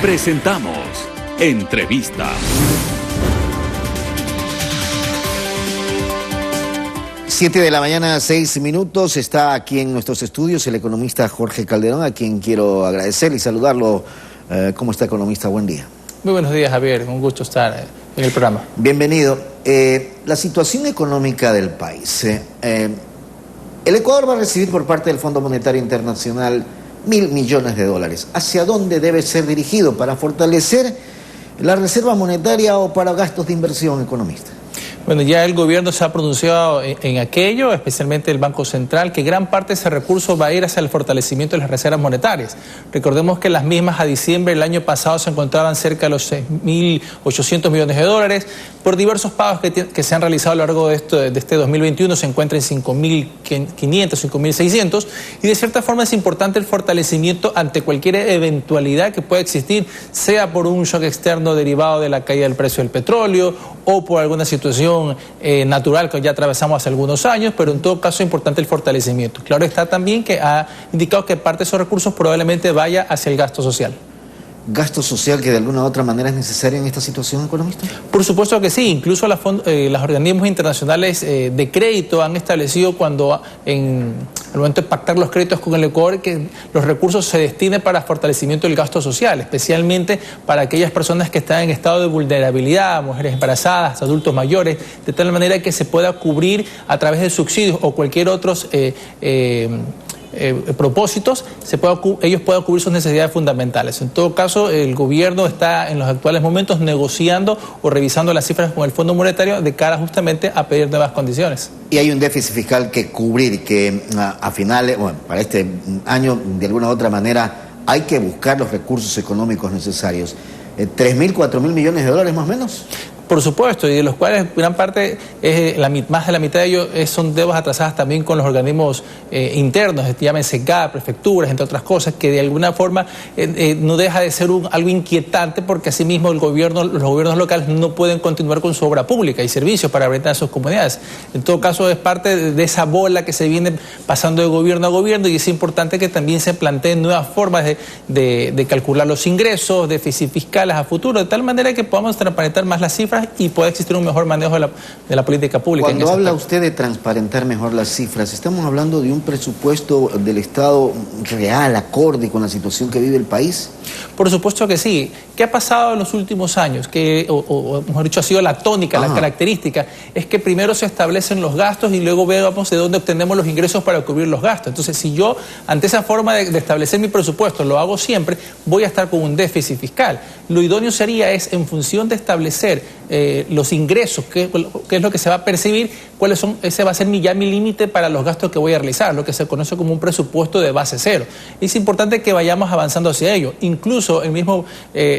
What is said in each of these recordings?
Presentamos Entrevista. 7 de la mañana, 6 minutos. Está aquí en nuestros estudios el economista Jorge Calderón, a quien quiero agradecer y saludarlo. ¿Cómo está, economista? Buen día. Muy buenos días, Javier. Un gusto estar en el programa. Bienvenido. La situación económica del país. El Ecuador va a recibir por parte del Fondo Monetario Internacional $1.000 millones. ¿Hacia dónde debe ser dirigido? ¿Para fortalecer la reserva monetaria o para gastos de inversión, economista? Bueno, ya el gobierno se ha pronunciado en aquello, especialmente el Banco Central, que gran parte de ese recurso va a ir hacia el fortalecimiento de las reservas monetarias. Recordemos que las mismas a diciembre del año pasado se encontraban cerca de los $6.800 millones. Por diversos pagos que se han realizado a lo largo de este 2021 se encuentra en 5.500, 5.600, y de cierta forma es importante el fortalecimiento ante cualquier eventualidad que pueda existir, sea por un shock externo derivado de la caída del precio del petróleo o por alguna situación natural que ya atravesamos hace algunos años, pero en todo caso es importante el fortalecimiento. Claro está también que ha indicado que parte de esos recursos probablemente vaya hacia el gasto social. ¿Gasto social que de alguna u otra manera es necesario en esta situación, economista? Por supuesto que sí. Incluso los organismos internacionales de crédito han establecido al momento de pactar los créditos con el Ecuador que los recursos se destinen para fortalecimiento del gasto social, especialmente para aquellas personas que están en estado de vulnerabilidad, mujeres embarazadas, adultos mayores, de tal manera que se pueda cubrir a través de subsidios o cualquier otros propósitos, ellos puedan cubrir sus necesidades fundamentales. En todo caso, el gobierno está en los actuales momentos negociando o revisando las cifras con el Fondo Monetario de cara justamente a pedir nuevas condiciones. Y hay un déficit fiscal que cubrir, que a finales, para este año, de alguna u otra manera, hay que buscar los recursos económicos necesarios. ¿3.000, 4.000 millones de dólares más o menos? Por supuesto, y de los cuales gran parte, más de la mitad de ellos son deudas atrasadas también con los organismos internos, llámense GAP, prefecturas, entre otras cosas, que de alguna forma no deja de ser algo inquietante, porque asimismo los gobiernos locales no pueden continuar con su obra pública y servicios para brindar a sus comunidades. En todo caso, es parte de esa bola que se viene pasando de gobierno a gobierno, y es importante que también se planteen nuevas formas de calcular los ingresos, déficit fiscales a futuro, de tal manera que podamos transparentar más las cifras y puede existir un mejor manejo de la política pública. Cuando habla usted de transparentar mejor las cifras, ¿estamos hablando de un presupuesto del Estado real, acorde con la situación que vive el país? Por supuesto que sí. ¿Qué ha pasado en los últimos años? O mejor dicho, ha sido la tónica, la característica, es que primero se establecen los gastos y luego veamos de dónde obtenemos los ingresos para cubrir los gastos. Entonces, si yo, ante esa forma de establecer mi presupuesto, lo hago siempre, voy a estar con un déficit fiscal. Lo idóneo sería, en función de establecer los ingresos, qué es lo que se va a percibir, ese va a ser mi límite para los gastos que voy a realizar, lo que se conoce como un presupuesto de base cero. Es importante que vayamos avanzando hacia ello. Incluso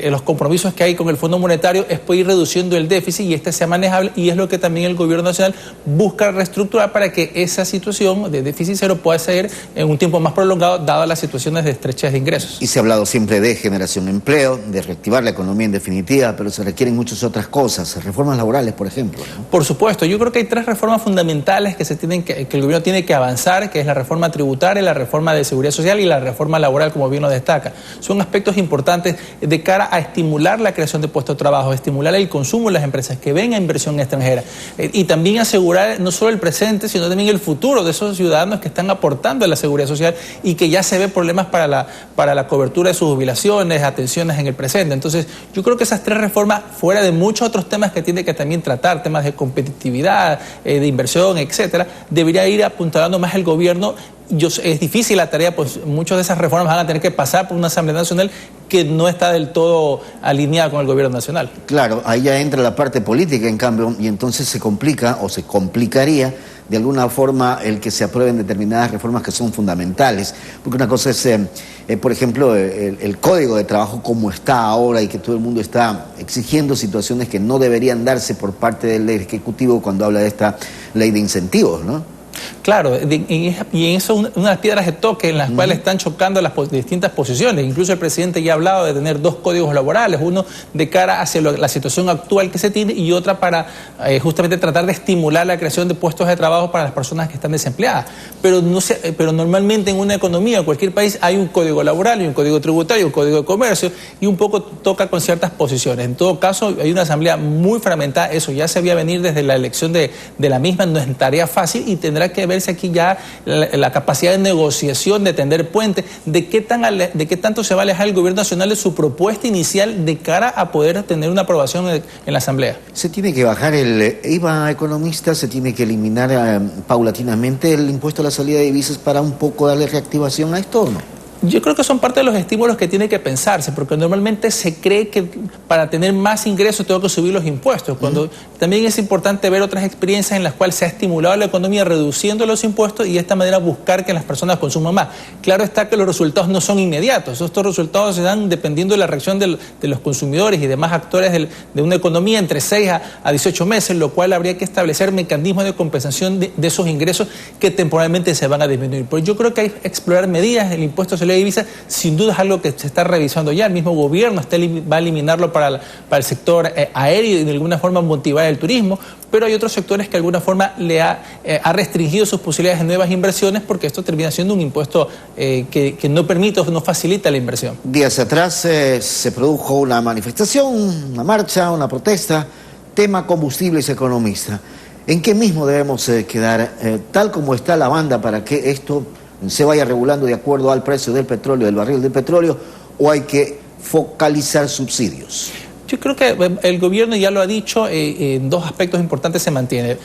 los compromisos que hay con el Fondo Monetario es poder ir reduciendo el déficit y sea manejable, y es lo que también el gobierno nacional busca reestructurar para que esa situación de déficit cero pueda ser en un tiempo más prolongado, dadas las situaciones de estrechez de ingresos. Y se ha hablado siempre de generación de empleo, de reactivar la economía en definitiva, pero se requieren muchas otras cosas, reformas laborales, por ejemplo, ¿no? Por supuesto, yo creo que hay 3 reformas fundamentales que el gobierno tiene que avanzar, que es la reforma tributaria, la reforma de seguridad social y la reforma laboral, como bien lo destaca. Son aspectos importantes de cara a estimular la creación de puestos de trabajo, estimular el consumo de las empresas, que venga inversión extranjera, y también asegurar no solo el presente, sino también el futuro de esos ciudadanos que están aportando a la seguridad social y que ya se ve problemas para la cobertura de sus jubilaciones, atenciones en el presente. Entonces, yo creo que esas 3 reformas, fuera de muchos otros temas que tiene que también tratar, temas de competitividad, de inversión, etcétera, debería ir apuntalando más el gobierno. Es difícil la tarea, pues muchas de esas reformas van a tener que pasar por una Asamblea Nacional que no está del todo alineada con el gobierno nacional. Claro, ahí ya entra la parte política, en cambio, y entonces se complica o se complicaría de alguna forma el que se aprueben determinadas reformas que son fundamentales. Porque una cosa es, por ejemplo, el Código de Trabajo como está ahora, y que todo el mundo está exigiendo situaciones que no deberían darse por parte del Ejecutivo cuando habla de esta ley de incentivos, ¿no? Claro, y eso es una de las piedras de toque en las cuales están chocando las distintas posiciones. Incluso el presidente ya ha hablado de tener dos códigos laborales, uno de cara hacia la situación actual que se tiene y otra para justamente tratar de estimular la creación de puestos de trabajo para las personas que están desempleadas. Pero normalmente en una economía, en cualquier país, hay un código laboral y un código tributario, un código de comercio, y un poco toca con ciertas posiciones. En todo caso, hay una asamblea muy fragmentada, eso ya se veía venir desde la elección de la misma, no es tarea fácil y tendrá que verse aquí ya la capacidad de negociación, de tender puentes, de qué tanto se va a alejar el gobierno nacional de su propuesta inicial de cara a poder tener una aprobación en la asamblea. Se tiene que bajar el IVA, economista, se tiene que eliminar paulatinamente el impuesto a la salida de divisas para un poco darle reactivación a esto, ¿o no? Yo creo que son parte de los estímulos que tiene que pensarse, porque normalmente se cree que para tener más ingresos tengo que subir los impuestos, cuando también es importante ver otras experiencias en las cuales se ha estimulado la economía reduciendo los impuestos y de esta manera buscar que las personas consuman más. Claro está que los resultados no son inmediatos, estos resultados se dan dependiendo de la reacción de los consumidores y demás actores de una economía entre 6 a 18 meses, lo cual habría que establecer mecanismos de compensación de esos ingresos que temporalmente se van a disminuir. Pero yo creo que hay que explorar medidas, el impuesto de divisa, sin duda es algo que se está revisando ya. El mismo gobierno va a eliminarlo para el sector aéreo y de alguna forma motivar el turismo, pero hay otros sectores que de alguna forma le ha restringido sus posibilidades de nuevas inversiones porque esto termina siendo un impuesto que no permite o no facilita la inversión. Días atrás se produjo una manifestación, una marcha, una protesta, tema combustibles, economista. ¿En qué mismo debemos quedar tal como está la banda para que esto se vaya regulando de acuerdo al precio del petróleo, del barril de petróleo, o hay que focalizar subsidios? Yo creo que el gobierno ya lo ha dicho, en dos aspectos importantes se mantiene.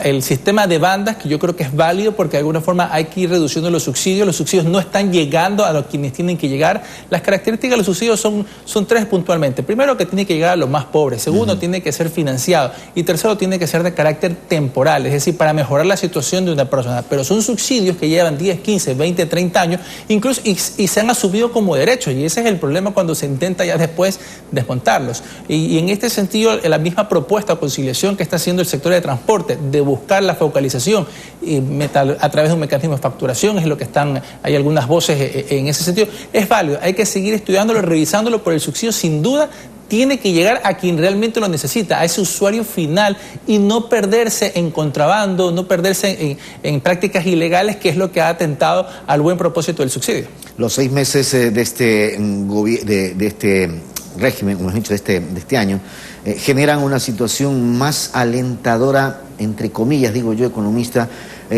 El sistema de bandas, que yo creo que es válido porque de alguna forma hay que ir reduciendo los subsidios no están llegando a los quienes tienen que llegar. Las características de los subsidios son tres puntualmente. Primero, que tiene que llegar a los más pobres. Segundo, tiene que ser financiado. Y tercero, tiene que ser de carácter temporal, es decir, para mejorar la situación de una persona. Pero son subsidios que llevan 10, 15, 20, 30 años, incluso y se han asumido como derechos. Y ese es el problema cuando se intenta ya después desmontarlos. Y en este sentido, la misma propuesta o conciliación que está haciendo el sector de transporte de buscar la focalización a través de un mecanismo de facturación, es lo que hay algunas voces en ese sentido, es válido. Hay que seguir estudiándolo, revisándolo, por el subsidio sin duda tiene que llegar a quien realmente lo necesita, a ese usuario final, y no perderse en contrabando, no perderse en prácticas ilegales, que es lo que ha atentado al buen propósito del subsidio. Los 6 meses de este régimen, como hemos dicho, de este año, generan una situación más alentadora, entre comillas, digo yo, economista,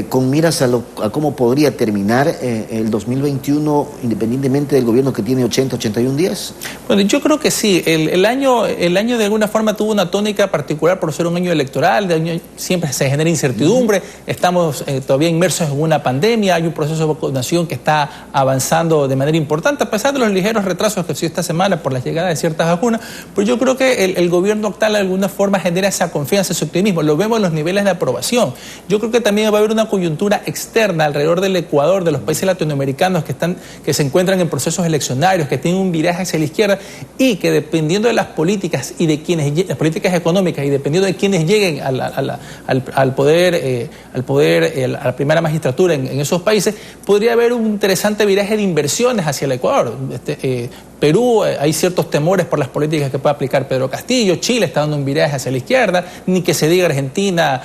con miras a cómo podría terminar el 2021, independientemente del gobierno que tiene 80, 81 días? Bueno, yo creo que sí. El año de alguna forma tuvo una tónica particular por ser un año electoral, siempre se genera incertidumbre, estamos todavía inmersos en una pandemia, hay un proceso de vacunación que está avanzando de manera importante, a pesar de los ligeros retrasos que ha sido esta semana por la llegada de ciertas vacunas, pues yo creo que el gobierno actual de alguna forma genera esa confianza, ese optimismo, lo vemos en los niveles de aprobación. Yo creo que también va a haber una coyuntura externa alrededor del Ecuador, de los países latinoamericanos que se encuentran en procesos eleccionarios, que tienen un viraje hacia la izquierda y que dependiendo de las políticas y de las políticas económicas y dependiendo de quienes lleguen al poder, a la primera magistratura en esos países, podría haber un interesante viraje de inversiones hacia el Ecuador. Perú, hay ciertos temores por las políticas que puede aplicar Pedro Castillo. Chile está dando un viraje hacia la izquierda, ni que se diga Argentina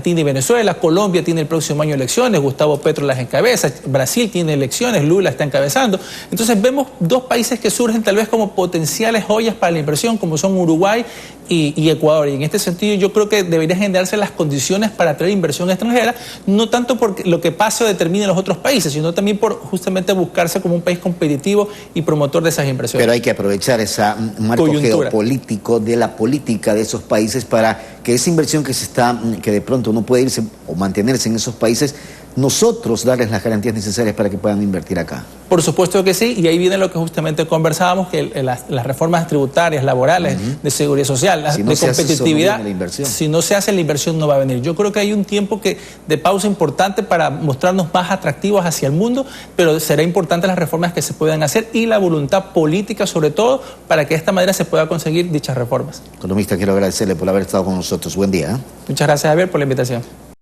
y Venezuela. Colombia tiene el próximo año elecciones, Gustavo Petro las encabeza, Brasil tiene elecciones, Lula está encabezando. Entonces vemos dos países que surgen tal vez como potenciales joyas para la inversión, como son Uruguay y Ecuador. Y en este sentido yo creo que deberían generarse las condiciones para atraer inversión extranjera, no tanto porque lo que pase o determine los otros países, sino también por justamente buscarse como un país competitivo y promotor de esas inversiones. Pero hay que aprovechar ese marco geopolítico de la política de esos países para que esa inversión que de pronto no puede irse o mantenerse en esos países, nosotros darles las garantías necesarias para que puedan invertir acá. Por supuesto que sí, y ahí viene lo que justamente conversábamos, que las reformas tributarias, laborales, de seguridad social, de competitividad, si no se hace la inversión no va a venir. Yo creo que hay un tiempo de pausa importante para mostrarnos más atractivos hacia el mundo, pero será importante las reformas que se puedan hacer y la voluntad política sobre todo para que de esta manera se pueda conseguir dichas reformas. Economista, quiero agradecerle por haber estado con nosotros. Buen día. Muchas gracias, Javier, por la invitación.